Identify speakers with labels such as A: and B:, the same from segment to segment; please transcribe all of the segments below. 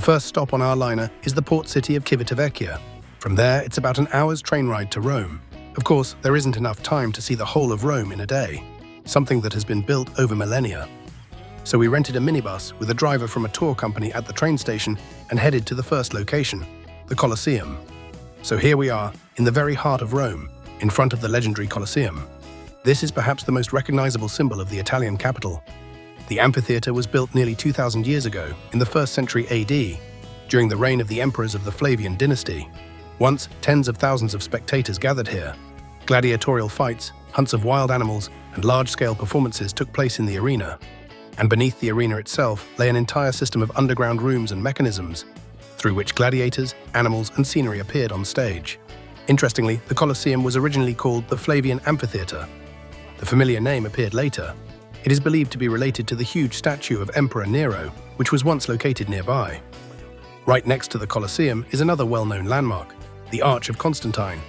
A: first stop on our liner is the port city of Civitavecchia. From there, it's about an hour's train ride to Rome. Of course, there isn't enough time to see the whole of Rome in a day, something that has been built over millennia. So we rented a minibus with a driver from a tour company at the train station and headed to the first location, the Colosseum. So here we are, in the very heart of Rome, in front of the legendary Colosseum. This is perhaps the most recognizable symbol of the Italian capital. The amphitheater was built nearly 2,000 years ago, in the 1st century AD, during the reign of the emperors of the Flavian dynasty. Once, tens of thousands of spectators gathered here. Gladiatorial fights, hunts of wild animals, and large-scale performances took place in the arena. And beneath the arena itself lay an entire system of underground rooms and mechanisms, through which gladiators, animals, and scenery appeared on stage. Interestingly, the Colosseum was originally called the Flavian Amphitheater. The familiar name appeared later. It is believed to be related to the huge statue of Emperor Nero, which was once located nearby. Right next to the Colosseum is another well-known landmark, the Arch of Constantine.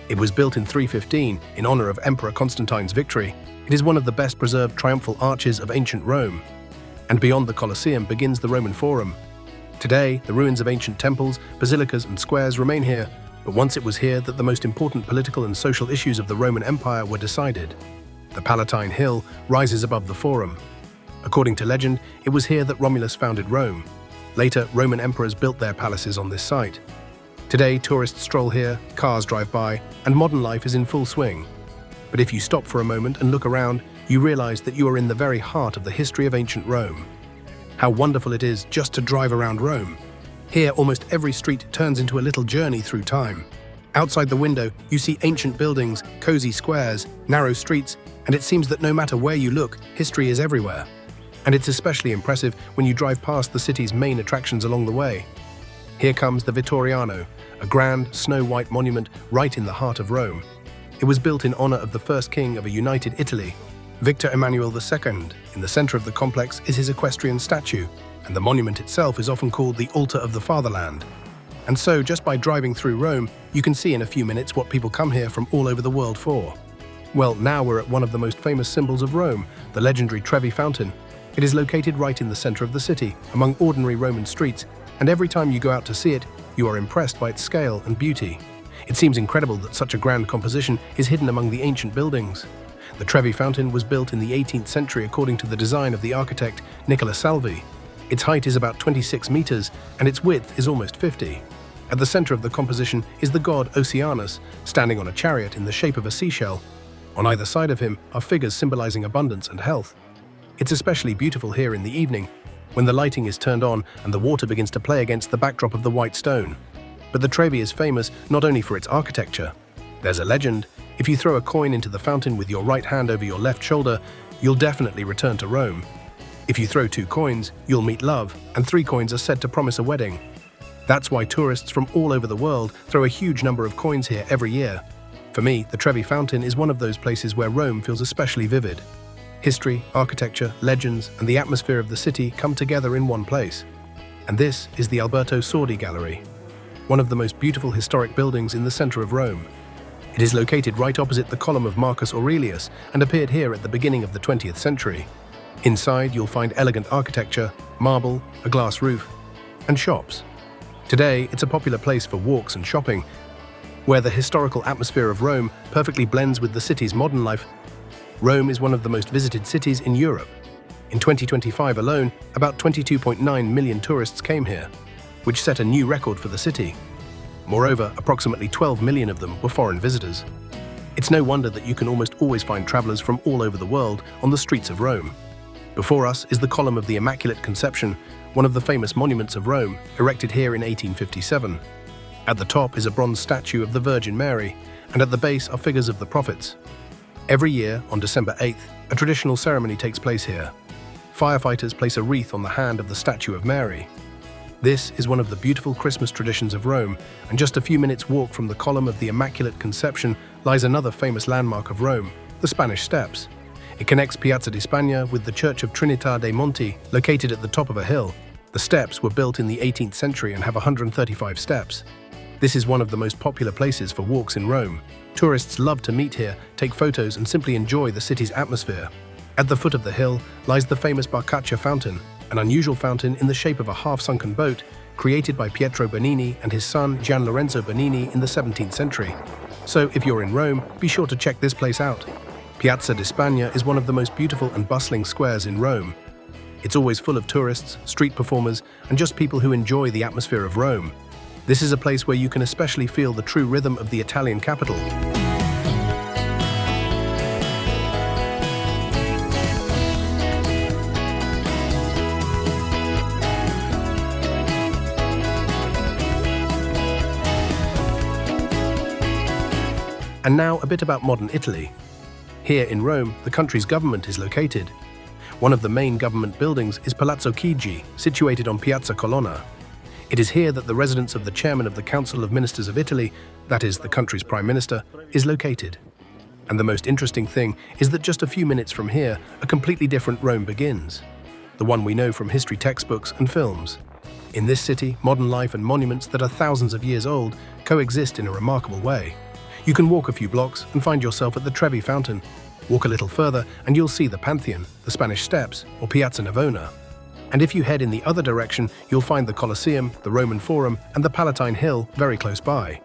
A: It was built in 315 in honor of Emperor Constantine's victory. It is one of the best preserved triumphal arches of ancient Rome. And beyond the Colosseum begins the Roman Forum. Today, the ruins of ancient temples, basilicas, and squares remain here, but once it was here that the most important political and social issues of the Roman Empire were decided. The Palatine Hill rises above the Forum. According to legend, it was here that Romulus founded Rome. Later, Roman emperors built their palaces on this site. Today, tourists stroll here, cars drive by, and modern life is in full swing. But if you stop for a moment and look around, you realize that you are in the very heart of the history of ancient Rome. How wonderful it is just to drive around Rome. Here, almost every street turns into a little journey through time. Outside the window, you see ancient buildings, cozy squares, narrow streets, and it seems that no matter where you look, history is everywhere. And it's especially impressive when you drive past the city's main attractions along the way. Here comes the Vittoriano, a grand, snow-white monument right in the heart of Rome. It was built in honor of the first king of a united Italy, Victor Emmanuel II. In the center of the complex is his equestrian statue, and the monument itself is often called the Altar of the Fatherland. And so, just by driving through Rome, you can see in a few minutes what people come here from all over the world for. Well, now we're at one of the most famous symbols of Rome, the legendary Trevi Fountain. It is located right in the center of the city, among ordinary Roman streets, and every time you go out to see it, you are impressed by its scale and beauty. It seems incredible that such a grand composition is hidden among the ancient buildings. The Trevi Fountain was built in the 18th century according to the design of the architect Nicola Salvi. Its height is about 26 meters, and its width is almost 50. At the center of the composition is the god Oceanus, standing on a chariot in the shape of a seashell. On either side of him are figures symbolizing abundance and health. It's especially beautiful here in the evening, when the lighting is turned on and the water begins to play against the backdrop of the white stone. But the Trevi is famous not only for its architecture. There's a legend: if you throw a coin into the fountain with your right hand over your left shoulder, you'll definitely return to Rome. If you throw 2 coins, you'll meet love, and 3 coins are said to promise a wedding. That's why tourists from all over the world throw a huge number of coins here every year. For me, the Trevi Fountain is one of those places where Rome feels especially vivid. History, architecture, legends, and the atmosphere of the city come together in one place. And this is the Alberto Sordi Gallery, one of the most beautiful historic buildings in the center of Rome. It is located right opposite the column of Marcus Aurelius and appeared here at the beginning of the 20th century. Inside, you'll find elegant architecture, marble, a glass roof, and shops. Today, it's a popular place for walks and shopping, where the historical atmosphere of Rome perfectly blends with the city's modern life. Rome is one of the most visited cities in Europe. In 2025 alone, about 22.9 million tourists came here, which set a new record for the city. Moreover, approximately 12 million of them were foreign visitors. It's no wonder that you can almost always find travelers from all over the world on the streets of Rome. Before us is the Column of the Immaculate Conception, one of the famous monuments of Rome, erected here in 1857. At the top is a bronze statue of the Virgin Mary, and at the base are figures of the prophets. Every year, on December 8th, a traditional ceremony takes place here. Firefighters place a wreath on the hand of the statue of Mary. This is one of the beautiful Christmas traditions of Rome, and just a few minutes' walk from the Column of the Immaculate Conception lies another famous landmark of Rome, the Spanish Steps. It connects Piazza di Spagna with the Church of Trinità dei Monti, located at the top of a hill. The steps were built in the 18th century and have 135 steps. This is one of the most popular places for walks in Rome. Tourists love to meet here, take photos, and simply enjoy the city's atmosphere. At the foot of the hill lies the famous Barcaccia Fountain, an unusual fountain in the shape of a half-sunken boat, created by Pietro Bernini and his son Gian Lorenzo Bernini in the 17th century. So if you're in Rome, be sure to check this place out. Piazza di Spagna is one of the most beautiful and bustling squares in Rome. It's always full of tourists, street performers, and just people who enjoy the atmosphere of Rome. This is a place where you can especially feel the true rhythm of the Italian capital. And now a bit about modern Italy. Here in Rome, the country's government is located. One of the main government buildings is Palazzo Chigi, situated on Piazza Colonna. It is here that the residence of the chairman of the Council of Ministers of Italy, that is, the country's prime minister, is located. And the most interesting thing is that just a few minutes from here, a completely different Rome begins. The one we know from history textbooks and films. In this city, modern life and monuments that are thousands of years old coexist in a remarkable way. You can walk a few blocks and find yourself at the Trevi Fountain. Walk a little further and you'll see the Pantheon, the Spanish Steps, or Piazza Navona. And if you head in the other direction, you'll find the Colosseum, the Roman Forum, and the Palatine Hill very close by.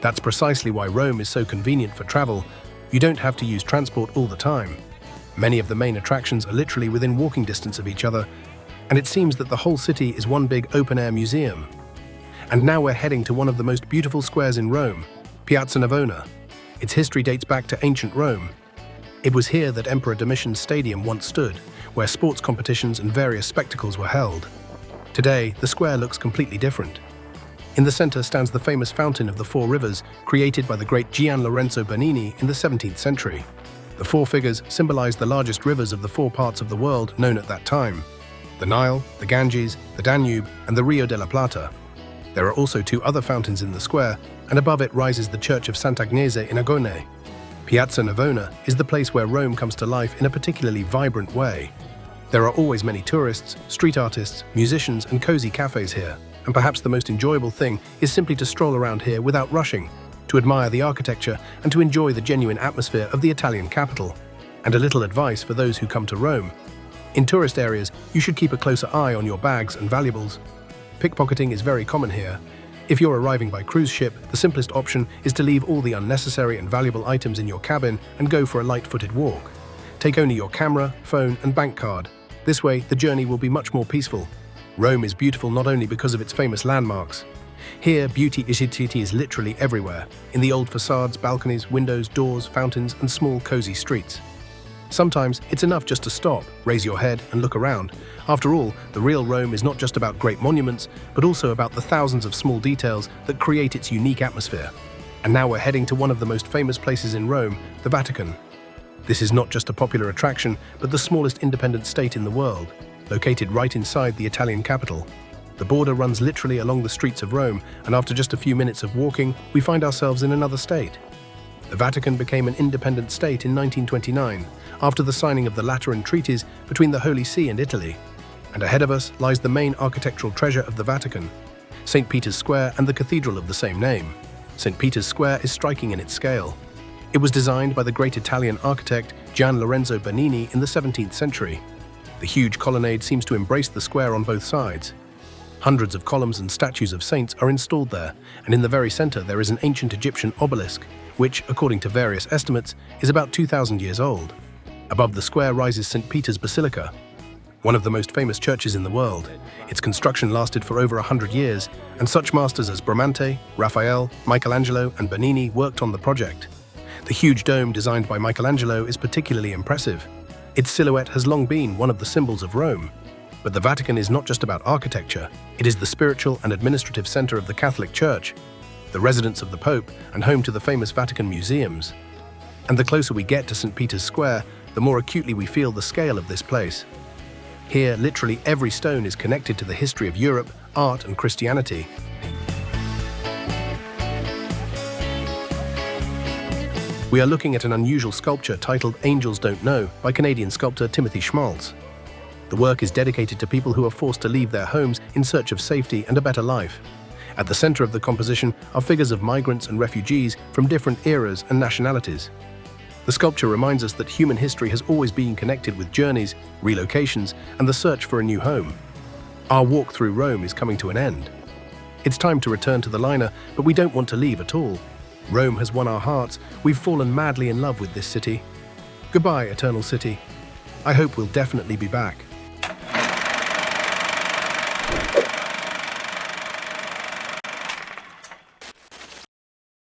A: That's precisely why Rome is so convenient for travel. You don't have to use transport all the time. Many of the main attractions are literally within walking distance of each other, and it seems that the whole city is one big open-air museum. And now we're heading to one of the most beautiful squares in Rome, Piazza Navona. Its history dates back to ancient Rome. It was here that Emperor Domitian's stadium once stood, where sports competitions and various spectacles were held. Today, the square looks completely different. In the center stands the famous Fountain of the Four Rivers, created by the great Gian Lorenzo Bernini in the 17th century. The four figures symbolize the largest rivers of the four parts of the world known at that time: the Nile, the Ganges, the Danube, and the Rio de la Plata. There are also two other fountains in the square, and above it rises the church of Sant'Agnese in Agone. Piazza Navona is the place where Rome comes to life in a particularly vibrant way. There are always many tourists, street artists, musicians, and cozy cafes here, and perhaps the most enjoyable thing is simply to stroll around here without rushing, to admire the architecture and to enjoy the genuine atmosphere of the Italian capital. And a little advice for those who come to Rome. In tourist areas, you should keep a closer eye on your bags and valuables. Pickpocketing is very common here. If you're arriving by cruise ship, the simplest option is to leave all the unnecessary and valuable items in your cabin and go for a light-footed walk. Take only your camera, phone, and bank card. This way, the journey will be much more peaceful. Rome is beautiful not only because of its famous landmarks. Here, beauty is literally everywhere, in the old facades, balconies, windows, doors, fountains, and small, cozy streets. Sometimes it's enough just to stop, raise your head, and look around. After all, the real Rome is not just about great monuments, but also about the thousands of small details that create its unique atmosphere. And now we're heading to one of the most famous places in Rome, the Vatican. This is not just a popular attraction, but the smallest independent state in the world, located right inside the Italian capital. The border runs literally along the streets of Rome, and after just a few minutes of walking, we find ourselves in another state. The Vatican became an independent state in 1929, after the signing of the Lateran Treaties between the Holy See and Italy. And ahead of us lies the main architectural treasure of the Vatican, St. Peter's Square and the cathedral of the same name. St. Peter's Square is striking in its scale. It was designed by the great Italian architect Gian Lorenzo Bernini in the 17th century. The huge colonnade seems to embrace the square on both sides. Hundreds of columns and statues of saints are installed there, and in the very center there is an ancient Egyptian obelisk, which, according to various estimates, is about 2,000 years old. Above the square rises St. Peter's Basilica, one of the most famous churches in the world. Its construction lasted for over 100 years, and such masters as Bramante, Raphael, Michelangelo, and Bernini worked on the project. The huge dome designed by Michelangelo is particularly impressive. Its silhouette has long been one of the symbols of Rome. But the Vatican is not just about architecture, it is the spiritual and administrative center of the Catholic Church, the residence of the Pope, and home to the famous Vatican museums. And the closer we get to St. Peter's Square, the more acutely we feel the scale of this place. Here, literally every stone is connected to the history of Europe, art, and Christianity. We are looking at an unusual sculpture titled Angels Don't Know by Canadian sculptor Timothy Schmaltz. The work is dedicated to people who are forced to leave their homes in search of safety and a better life. At the center of the composition are figures of migrants and refugees from different eras and nationalities. The sculpture reminds us that human history has always been connected with journeys, relocations, and the search for a new home. Our walk through Rome is coming to an end. It's time to return to the liner, but we don't want to leave at all. Rome has won our hearts. We've fallen madly in love with this city. Goodbye, Eternal City. I hope we'll definitely be back.